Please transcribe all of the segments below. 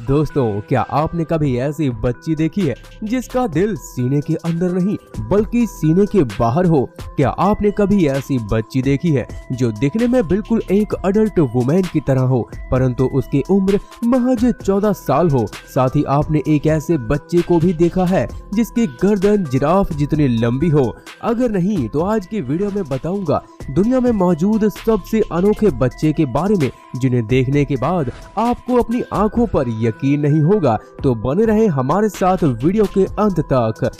दोस्तों, क्या आपने कभी ऐसी बच्ची देखी है जिसका दिल सीने के अंदर नहीं बल्कि सीने के बाहर हो? क्या आपने कभी ऐसी बच्ची देखी है जो दिखने में बिल्कुल एक अडल्ट वुमेन की तरह हो परंतु उसकी उम्र महज 14 साल हो? साथ ही आपने एक ऐसे बच्चे को भी देखा है जिसकी गर्दन जिराफ जितनी लंबी हो? अगर नहीं तो आज की वीडियो में बताऊंगा दुनिया में मौजूद सबसे अनोखे बच्चे के बारे में जिन्हें देखने के बाद आपको अपनी आंखों पर यकीन नहीं होगा। तो बने रहे हमारे साथ वीडियो के अंत तक।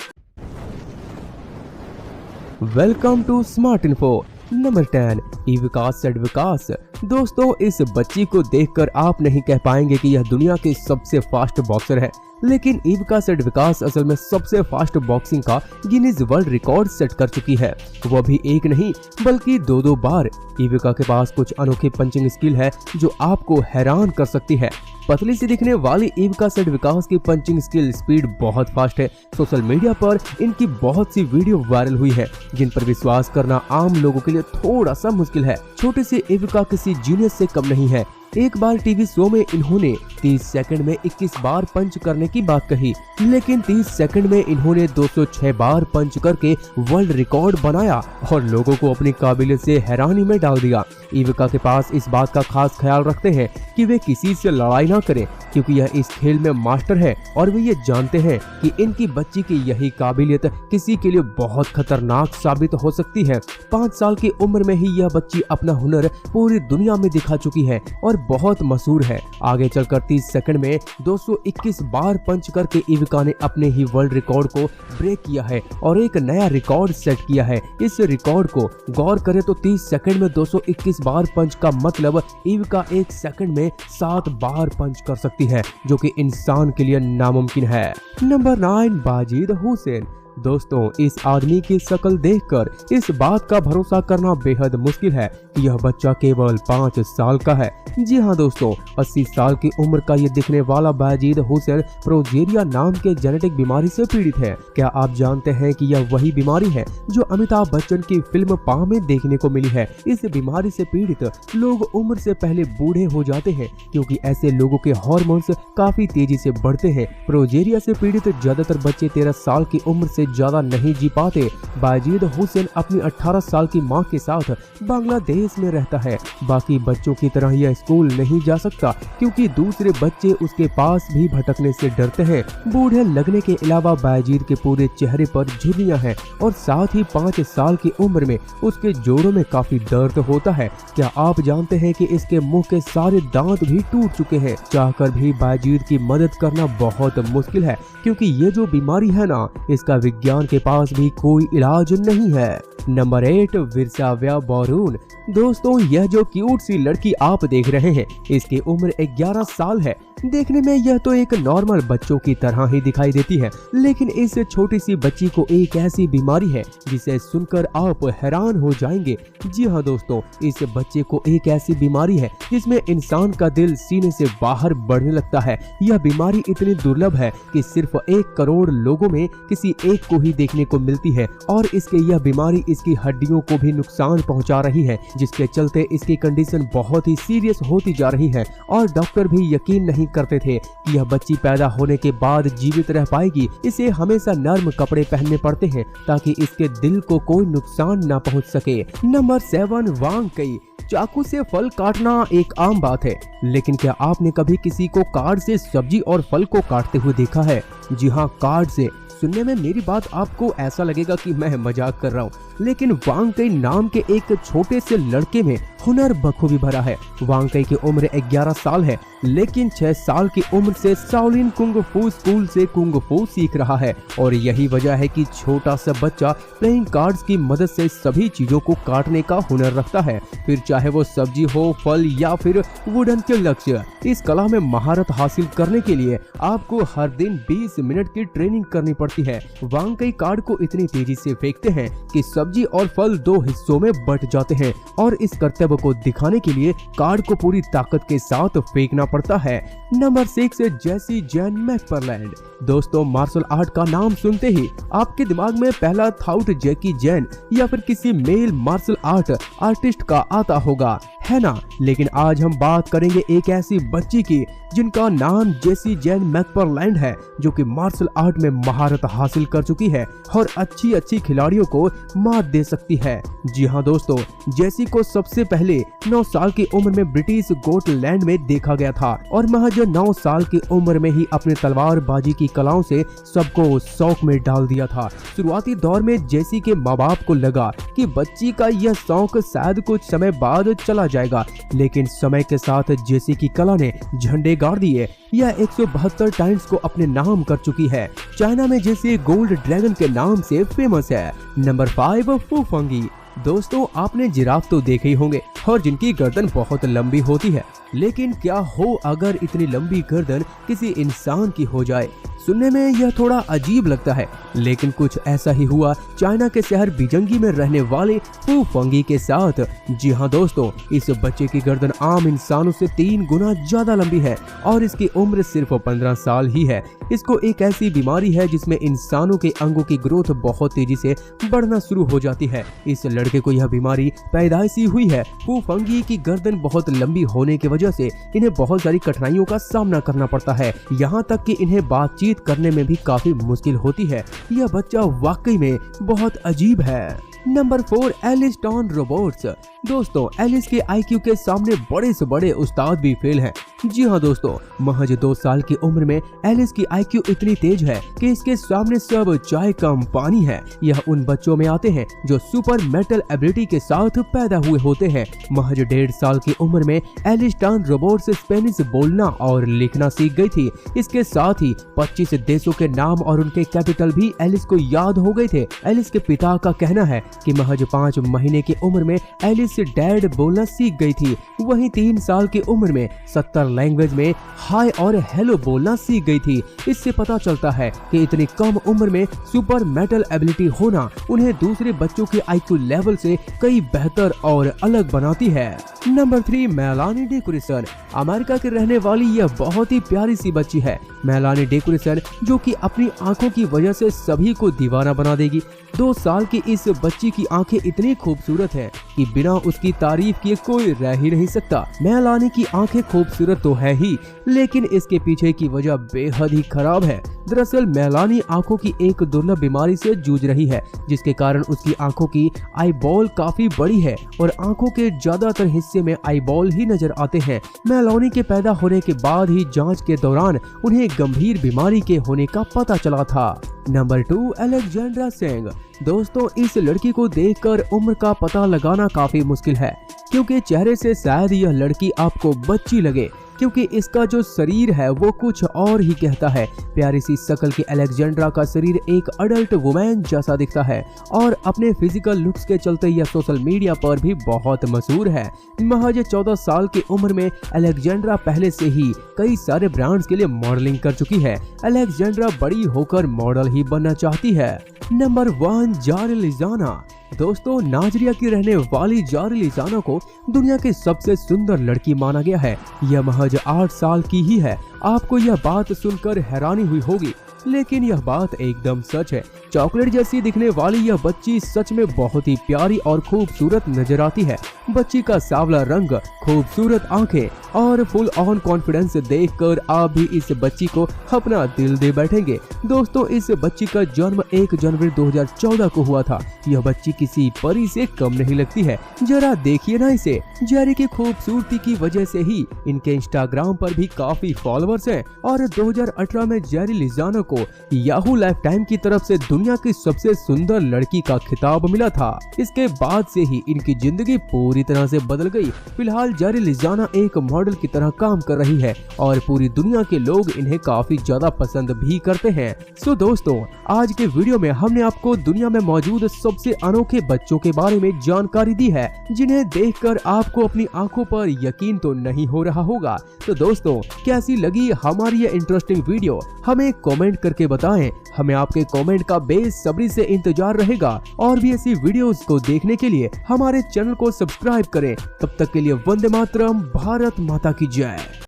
Welcome to smart info. Number 10, इविका सेडविकास। दोस्तों, इस बच्ची को देखकर आप नहीं कह पाएंगे कि यह दुनिया की सबसे फास्ट बॉक्सर है, लेकिन इविका सेडविकास असल में सबसे फास्ट बॉक्सिंग का गिनीज वर्ल्ड रिकॉर्ड सेट कर चुकी है। वो भी एक नहीं बल्कि दो बार। इविका के पास कुछ अनोखी पंचिंग स्किल है जो आपको हैरान कर सकती है। पतली सी दिखने वाली इविका सेडविकास की पंचिंग स्किल स्पीड बहुत फास्ट है। सोशल मीडिया पर इनकी बहुत सी वीडियो वायरल हुई है जिन पर विश्वास करना आम लोगों के लिए थोड़ा सा मुश्किल है। छोटे से इविका किसी जीनियस से कम नहीं है। एक बार टीवी शो में इन्होंने 30 सेकंड में 21 बार पंच करने की बात कही, लेकिन 30 सेकंड में इन्होंने 206 बार पंच करके वर्ल्ड रिकॉर्ड बनाया और लोगों को अपनी काबिलियत से हैरानी में डाल दिया। इविका के पास इस बात का खास ख्याल रखते हैं कि वे किसी से लड़ाई ना करें क्योंकि यह इस खेल में मास्टर है और वे ये जानते हैं कि इनकी बच्ची की यही काबिलियत किसी के लिए बहुत खतरनाक साबित हो सकती है। 5 साल की उम्र में ही यह बच्ची अपना हुनर पूरी दुनिया में दिखा चुकी है और बहुत मशहूर है। आगे चलकर 30 सेकंड में 221 बार पंच करके इविका ने अपने ही वर्ल्ड रिकॉर्ड को ब्रेक किया है और एक नया रिकॉर्ड सेट किया है। इस रिकॉर्ड को गौर करें तो 30 सेकंड में 221 बार पंच का मतलब इविका 1 सेकंड में 7 बार पंच कर सकती है, जो कि इंसान के लिए नामुमकिन है। नंबर 9, बाजिद हुसैन। दोस्तों, इस आदमी की शक्ल देखकर इस बात का भरोसा करना बेहद मुश्किल है कि यह बच्चा केवल 5 साल का है। जी हाँ दोस्तों, 80 साल की उम्र का ये दिखने वाला बाजिद हुसैन प्रोजेरिया नाम के जेनेटिक बीमारी से पीड़ित है। क्या आप जानते हैं कि यह वही बीमारी है जो अमिताभ बच्चन की फिल्म पा में देखने को मिली है? इस बीमारी से पीड़ित लोग उम्र से पहले बूढ़े हो जाते हैं क्योंकि ऐसे लोगों के हार्मोन्स काफी तेजी से बढ़ते हैं। प्रोजेरिया से पीड़ित ज्यादातर बच्चे 13 साल की उम्र से ज्यादा नहीं जी पाते। बाजिद हुसैन अपनी 18 साल की मां के साथ बांग्लादेश में रहता है। बाकी बच्चों की तरह यह स्कूल नहीं जा सकता क्योंकि दूसरे बच्चे उसके पास भी भटकने से डरते हैं। बूढ़े लगने के अलावा बाजिद के पूरे चेहरे पर झुर्रियां हैं और साथ ही 5 साल की उम्र में उसके जोड़ों में काफी दर्द होता है। क्या आप जानते हैं कि इसके मुंह के सारे दांत भी टूट चुके हैं? चाहकर भी बाजिद की मदद करना बहुत मुश्किल है क्योंकि ये जो बीमारी है ना, इसका विज्ञान के पास भी कोई इलाज नहीं है। नंबर 8, विरसाव्या बोरून। दोस्तों, यह जो क्यूट सी लड़की आप देख रहे हैं इसकी उम्र 11 साल है। देखने में यह तो एक नॉर्मल बच्चों की तरह ही दिखाई देती है, लेकिन इस छोटी सी बच्ची को एक ऐसी बीमारी है जिसे सुनकर आप हैरान हो जाएंगे। जी हाँ दोस्तों, इस बच्चे को एक ऐसी बीमारी है जिसमें इंसान का दिल सीने से बाहर बढ़ने लगता है। यह बीमारी इतनी दुर्लभ है कि सिर्फ 1 करोड़ लोगों में किसी एक को ही देखने को मिलती है और इसके यह बीमारी इसकी हड्डियों को भी नुकसान पहुंचा रही है, जिसके चलते इसकी कंडीशन बहुत ही सीरियस होती जा रही है और डॉक्टर भी यकीन नहीं करते थे कि यह बच्ची पैदा होने के बाद जीवित रह पाएगी। इसे हमेशा नर्म कपड़े पहनने पड़ते हैं ताकि इसके दिल को कोई नुकसान न पहुंच सके। नंबर 7, वांग कई। चाकू से फल काटना एक आम बात है, लेकिन क्या आपने कभी किसी को कार्ड से सब्जी और फल को काटते हुए देखा है? जी हाँ, कार्ड से। सुनने में मेरी बात आपको ऐसा लगेगा कि मैं मजाक कर रहा हूँ, लेकिन वांग कई नाम के एक छोटे से लड़के में हुनर बखूबी भरा है। वांग कई की उम्र 11 साल है, लेकिन 6 साल की उम्र से शाओलिन कुंग फू स्कूल से कुंग फू सीख रहा है और यही वजह है कि छोटा सा बच्चा प्लेइंग कार्ड्स की मदद से सभी चीजों को काटने का हुनर रखता है, फिर चाहे वो सब्जी हो, फल या फिर वुडन के लक्ष्य। इस कला में महारत हासिल करने के लिए आपको हर दिन 20 मिनट की ट्रेनिंग करनी पड़ती है। वांग कई कार्ड को इतनी तेजी से फेंकते हैं कि सब्जी और फल 2 हिस्सों में बंट जाते हैं और इस कर्तव्य को दिखाने के लिए कार्ड को पूरी ताकत के साथ फेंकना पड़ता है। नंबर 6, जैसी जैन मैकफारलैंड। दोस्तों, मार्शल आर्ट का नाम सुनते ही आपके दिमाग में पहला थॉट जैकी जैन या फिर किसी मेल मार्शल आर्ट आर्टिस्ट का आता होगा, है ना। लेकिन आज हम बात करेंगे एक ऐसी बच्ची की जिनका नाम जेसी जेन मैकफारलैंड है, जो कि मार्शल आर्ट में महारत हासिल कर चुकी है और अच्छी खिलाड़ियों को मात दे सकती है। जी हाँ दोस्तों, जेसी को सबसे पहले 9 साल की उम्र में ब्रिटिश गोटलैंड में देखा गया था और महज 9 साल की उम्र में ही अपने तलवारबाजी की कलाओं से सबको शौक में डाल दिया था। शुरुआती दौर में जेसी के माँ बाप को लगा कि बच्ची का यह शौक शायद कुछ समय बाद चला जाएगा, लेकिन समय के साथ जेसी की कला ने झंडे गाड़ दिए। यह 172 टाइम्स को अपने नाम कर चुकी है। चाइना में जेसी गोल्ड ड्रैगन के नाम से फेमस है। नंबर 5, फू फंगी। दोस्तों, आपने जिराफ तो देखे ही होंगे और जिनकी गर्दन बहुत लंबी होती है, लेकिन क्या हो अगर इतनी लंबी गर्दन किसी इंसान की हो जाए। सुनने में यह थोड़ा अजीब लगता है, लेकिन कुछ ऐसा ही हुआ चाइना के शहर बीजिंग में रहने वाले फू फंगी के साथ। जी हाँ दोस्तों, इस बच्चे की गर्दन आम इंसानों से 3 गुना ज्यादा लंबी है और इसकी उम्र सिर्फ 15 साल ही है। इसको एक ऐसी बीमारी है जिसमें इंसानों के अंगों की ग्रोथ बहुत तेजी से बढ़ना शुरू हो जाती है। इस लड़के को यह बीमारी पैदाइशी हुई है। फू फंगी की गर्दन बहुत लंबी होने की वजह से इन्हें बहुत सारी कठिनाइयों का सामना करना पड़ता है, यहाँ तक कि इन्हें बातचीत करने में भी काफी मुश्किल होती है। यह बच्चा वाकई में बहुत अजीब है। नंबर 4, एलिस टॉन रोबोट्स। दोस्तों, एलिस के आईक्यू के सामने बड़े से बड़े उस्ताद भी फेल हैं। जी हाँ दोस्तों, महज 2 साल की उम्र में एलिस की आईक्यू इतनी तेज है कि इसके सामने सब चाय कम पानी है। यह उन बच्चों में आते हैं जो सुपर मेंटल एबिलिटी के साथ पैदा हुए होते हैं। महज 1.5 साल की उम्र में एलिस टॉन रोबोट्स स्पेनिश बोलना और लिखना सीख गई थी। इसके साथ ही 25 देशों के नाम और उनके कैपिटल भी एलिस को याद हो गए थे। एलिस के पिता का कहना है कि महज 5 महीने की उम्र में एलिस डैड बोलना सीख गई थी। वहीं 3 साल की उम्र में 70 लैंग्वेज में हाय और हेलो बोलना सीख गई थी। इससे पता चलता है कि इतनी कम उम्र में सुपर मेंटल एबिलिटी होना उन्हें दूसरे बच्चों के आईक्यू लेवल से कई बेहतर और अलग बनाती है। Number 3, Melanie decoration. अमेरिका के रहने वाली यह बहुत ही प्यारी सी बच्ची है, मेलानी डेकोरेशन, जो कि अपनी आंखों की वजह से सभी को दीवाना बना देगी। 2 साल की इस बच्ची की आंखें इतनी खूबसूरत हैं कि बिना उसकी तारीफ किए कोई रह ही नहीं सकता। मेलानी की आंखें खूबसूरत तो है ही, लेकिन इसके पीछे की वजह बेहद ही खराब है। दरअसल मेलानी आंखों की एक दुर्लभ बीमारी से जूझ रही है, जिसके कारण उसकी आंखों की आईबॉल काफी बड़ी है और आंखों के ज्यादातर हिस्से में आईबॉल ही नजर आते हैं। मेलानी के पैदा होने के बाद ही जांच के दौरान उन्हें गंभीर बीमारी के होने का पता चला था। Number 2, Alexandra Seng. दोस्तों, इस लड़की को देखकर उम्र का पता लगाना काफी मुश्किल है, क्योंकि चेहरे से शायद यह लड़की आपको बच्ची लगे, क्योंकि इसका जो शरीर है वो कुछ और ही कहता है। प्यारी सी शक्ल की अलेक्जेंड्रा का शरीर एक अडल्ट वुमेन जैसा दिखता है और अपने फिजिकल लुक्स के चलते यह सोशल मीडिया पर भी बहुत मशहूर है। महज 14 साल की उम्र में अलेक्जेंड्रा पहले से ही कई सारे ब्रांड्स के लिए मॉडलिंग कर चुकी है। अलेक्जेंड्रा बड़ी होकर मॉडल ही बनना चाहती है। नंबर 1, जारी लिजाना। दोस्तों, नाइजीरिया की रहने वाली जारी लिजाना को दुनिया की सबसे सुंदर लड़की माना गया है। यह महज 8 साल की ही है। आपको यह बात सुनकर हैरानी हुई होगी, लेकिन यह बात एकदम सच है। चॉकलेट जैसी दिखने वाली यह बच्ची सच में बहुत ही प्यारी और खूबसूरत नजर आती है। बच्ची का सांवला रंग, खूबसूरत आंखें और फुल ऑन कॉन्फिडेंस देखकर आप भी इस बच्ची को अपना दिल दे बैठेंगे। दोस्तों, इस बच्ची का जन्म 1 जनवरी 2014 को हुआ था। यह बच्ची किसी परी से कम नहीं लगती है। जरा देखिए ना इसे। जेरी की खूबसूरती की वजह से ही इनके इंस्टाग्राम पर भी काफी फॉलोअर्स हैं और 2018 में जेरी लिजाना को याहू लाइफ टाइम की तरफ से दुनिया की सबसे सुंदर लड़की का खिताब मिला था। इसके बाद से ही इनकी जिंदगी पूरी तरह से बदल गई। फिलहाल जेरी लिजाना एक मॉडल की तरह काम कर रही है और पूरी दुनिया के लोग इन्हें काफी ज्यादा पसंद भी करते हैं। सो दोस्तों, आज के वीडियो में हमने आपको दुनिया में मौजूद सबसे अनोखे बच्चों के बारे में जानकारी दी है, जिन्हें देखकर आपको अपनी आंखों पर यकीन तो नहीं हो रहा होगा। तो दोस्तों, कैसी लगी हमारी ये इंटरेस्टिंग वीडियो हमें कमेंट करके बताएं। हमें आपके कमेंट का बेसब्री से इंतजार रहेगा और भी ऐसी वीडियोस को देखने के लिए हमारे चैनल को सब्सक्राइब करें। तब तक के लिए वंदे मातरम, भारत माता की जय।